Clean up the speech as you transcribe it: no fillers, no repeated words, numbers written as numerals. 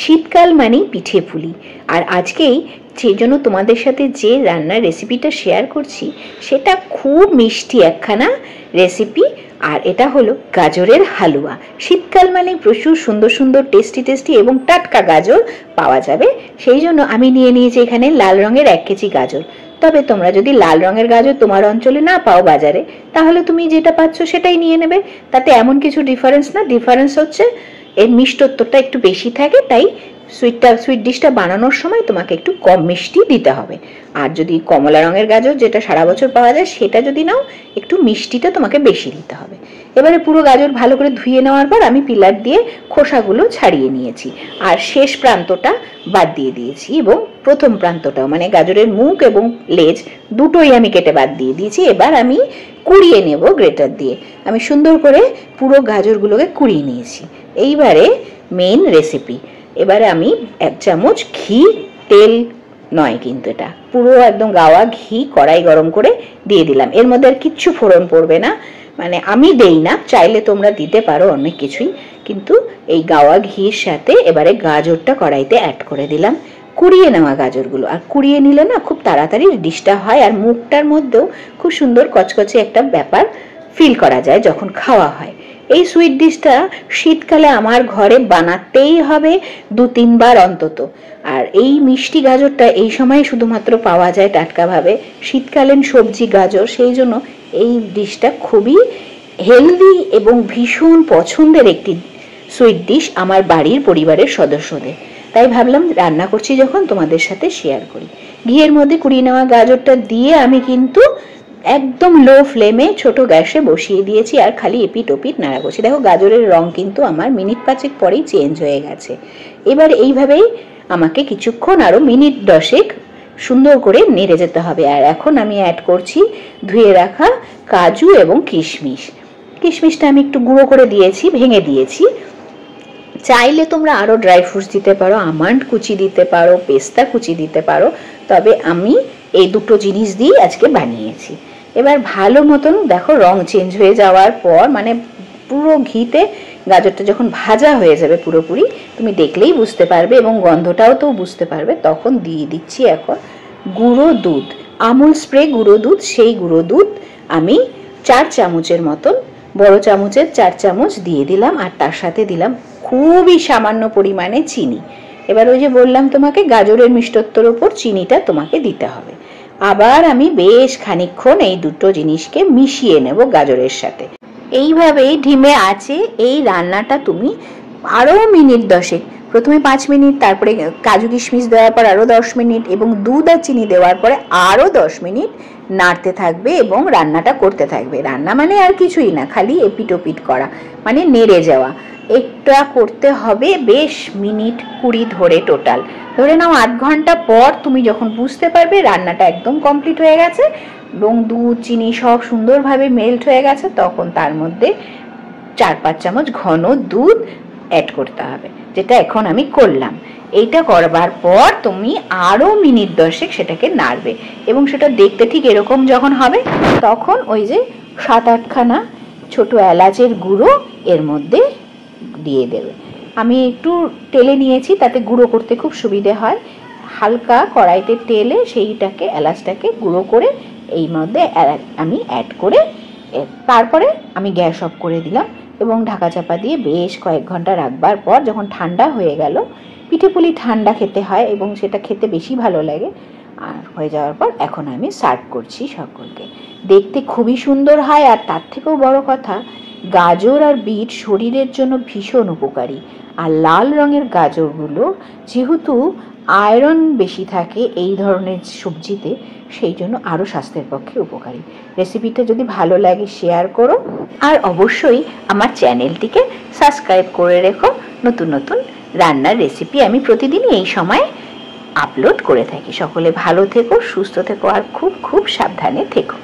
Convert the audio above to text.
শীতকাল মানেই পিঠে পুলি। আর আজকেই সেই জন্য তোমাদের সাথে যে রান্নার রেসিপিটা শেয়ার করছি সেটা খুব মিষ্টি একখানা রেসিপি। আর এটা হলো গাজরের হালুয়া। শীতকাল মানে প্রচুর সুন্দর সুন্দর টেস্টি এবং টাটকা গাজর পাওয়া যাবে। সেই জন্য আমি নিয়ে নিয়েছি এখানে লাল রঙের 1 কেজি গাজর। তবে তোমরা যদি লাল রঙের গাজর তোমার অঞ্চলে না পাও বাজারে, তাহলে তুমি যেটা পাচ্ছ সেটাই নিয়ে নেবে। তাতে এমন কিছু ডিফারেন্স না, ডিফারেন্স হচ্ছে এর মিষ্টত্বটা একটু বেশি থাকে, তাই সুইট ডিশটা বানানোর সময় তোমাকে একটু কম মিষ্টি দিতে হবে। আর যদি কমলা রঙের গাজর যেটা সারা বছর পাওয়া যায় সেটা যদি নাও, একটু মিষ্টিটা তোমাকে বেশি দিতে হবে। এবারে পুরো গাজর ভালো করে ধুয়ে নেওয়ার পর আমি পিলার দিয়ে খোসাগুলো ছাড়িয়ে নিয়েছি, আর শেষ প্রান্তটা বাদ দিয়ে দিয়েছি এবং প্রথম প্রান্তটাও, মানে গাজরের মুখ এবং লেজ দুটোই আমি কেটে বাদ দিয়ে দিয়েছি। এবার আমি কুড়িয়ে নেব গ্রেটার দিয়ে। আমি সুন্দর করে পুরো গাজরগুলোকে কুড়িয়ে নিয়েছি। এইবারে মেন রেসিপি, এবারে আমি 1 চামচ ঘি, তেল নয় কিন্তু এটা পুরো একদম গাওয়া ঘি কড়াই গরম করে দিয়ে দিলাম। এর মধ্যে আর কিচ্ছু ফোড়ন পড়বে না, মানে আমি দেই না, চাইলে তোমরা দিতে পারো অনেক কিছুই, কিন্তু এই গাওয়া ঘির সাথে এবারে গাজরটা কড়াইতে অ্যাড করে দিলাম, কুড়িয়ে নেওয়া গাজরগুলো। আর কুড়িয়ে নিলে না খুব তাড়াতাড়ি ডিশটা হয়, আর মুখটার মধ্যেও খুব সুন্দর কচকচে একটা ব্যাপার ফিল করা যায় যখন খাওয়া হয়। এই সুইট ডিশটা শীতকালে আমার ঘরে বানাতেই হবে 2-3 বার অন্তত। আর এই মিষ্টি গাজরটা এই সময় শুধুমাত্র পাওয়া যায় টাটকাভাবে, শীতকালীন সবজি গাজর, সেই জন্য এই ডিশটা খুবই হেলদি এবং ভীষণ পছন্দের একটি সুইট ডিশ আমার বাড়ির পরিবারের সদস্যদের। তাই ভাবলাম রান্না করছি যখন তোমাদের সাথে শেয়ার করি। ঘিয়ের মধ্যে কুড়িয়ে নেওয়া গাজরটা দিয়ে আমি কিন্তু একদম লো ফ্লেমে ছোট গ্যাসে বসিয়ে দিয়েছি, আর খালি এপিট ওপিট নাড়া করছি। দেখো গাজরের রং কিন্তু আমার মিনিট 5 পরেই চেঞ্জ হয়ে গেছে। এবার এইভাবেই আমাকে কিছুক্ষণ আরো মিনিট 10 সুন্দর করে নেড়ে যেতে হবে। আর এখন আমি অ্যাড করছি ধুয়ে রাখা কাজু এবং কিশমিশ। কিশমিশটা আমি একটু গুঁড়ো করে দিয়েছি, ভেঙে দিয়েছি। চাইলে তোমরা আরো ড্রাই ফ্রুটস দিতে পারো, আমন্ড কুচি দিতে পারো, পেস্তা কুচি দিতে পারো, তবে আমি এই দুটো জিনিস দিয়ে আজকে বানিয়েছি। এবার ভালো মতন দেখো রং চেঞ্জ হয়ে যাওয়ার পর, মানে পুরো ঘিতে গাজরটা যখন ভাজা হয়ে যাবে পুরোপুরি, তুমি দেখলেই বুঝতে পারবে এবং গন্ধটাও তো বুঝতে পারবে, তখন দিয়ে দিচ্ছি এখন গুঁড়ো দুধ, আমুল স্প্রে গুঁড়ো দুধ। সেই গুঁড়ো দুধ আমি 4 চামচের মতন, বড় চামচের 4 চামচ দিয়ে দিলাম। আর তার সাথে দিলাম খুবই সামান্য পরিমাণে চিনি। এবার ওই যে বললাম তোমাকে গাজরের মিষ্টত্বর উপর চিনিটা তোমাকে দিতে হবে। আবার আমি বেশ খানিকক্ষণ এই দুটো জিনিসকে মিশিয়ে নেব গাজরের সাথে। এইভাবেই ধিমে আছে এই রান্নাটা তুমি আরো মিনিট 10, প্রথমে 5 মিনিট, তারপরে কাজু কিশমিশ দেওয়ার পর আরো 10 মিনিট এবং দুধ আর চিনি দেওয়ার পরে আরো 10 মিনিট নাড়তে থাকবে এবং রান্নাটা করতে থাকবে। রান্না মানে আর কিছুই না, খালি এপিট ওপিট করা, মানে নেড়ে যাওয়া। এটা করতে হবে বেশ মিনিট 20 ধরে, টোটাল ধরে নাও আধ ঘন্টা পর তুমি যখন বুঝতে পারবে রান্নাটা একদম কমপ্লিট হয়ে গেছে এবং দুধ চিনি সব সুন্দরভাবে মেল্ট হয়ে গেছে, তখন তার মধ্যে 4-5 চামচ ঘন দুধ অ্যাড করতে হবে, যেটা এখন আমি করলাম। এইটা করবার পর তুমি আরো মিনিট 10 সেটাকে নাড়বে এবং সেটা দেখতে ঠিক এরকম যখন হবে, তখন ওই যে 7-8 খানা ছোট এলাচের গুঁড়ো এর মধ্যে দিয়ে দেবে। আমি একটু টেলে নিয়েছি, তাতে গুঁড়ো করতে খুব সুবিধে হয়। হালকা কড়াইতে টেলে সেইটাকে এলাচটাকে গুঁড়ো করে এই মধ্যে আমি অ্যাড করে তারপরে আমি গ্যাস অফ করে দিলাম এবং ঢাকা চাপা দিয়ে বেশ কয়েক ঘন্টা রাখবার পর যখন ঠান্ডা হয়ে গেল, পিঠে পুলি ঠান্ডা খেতে হয় এবং সেটা খেতে বেশি ভালো লাগে। আর হয়ে যাওয়ার পর এখন আমি সার্ভ করছি সকলকে। দেখতে খুবই সুন্দর হয়, আর তার থেকেও বড় কথা, গাজর আর বিট শরীরের জন্য ভীষণ উপকারী। আর লাল রঙের গাজরগুলো যেহেতু আয়রন বেশি থাকে এই ধরনের সবজিতে, সেই জন্য আরও স্বাস্থ্যের পক্ষে উপকারী। রেসিপিটা যদি ভালো লাগে শেয়ার করো, আর অবশ্যই আমার চ্যানেলটিকে সাবস্ক্রাইব করে রেখো। নতুন নতুন রান্নার রেসিপি আমি প্রতিদিনই এই সময় আপলোড করে থাকি। সকলে ভালো থেকো, সুস্থ থেকো আর খুব খুব সাবধানে থেকো।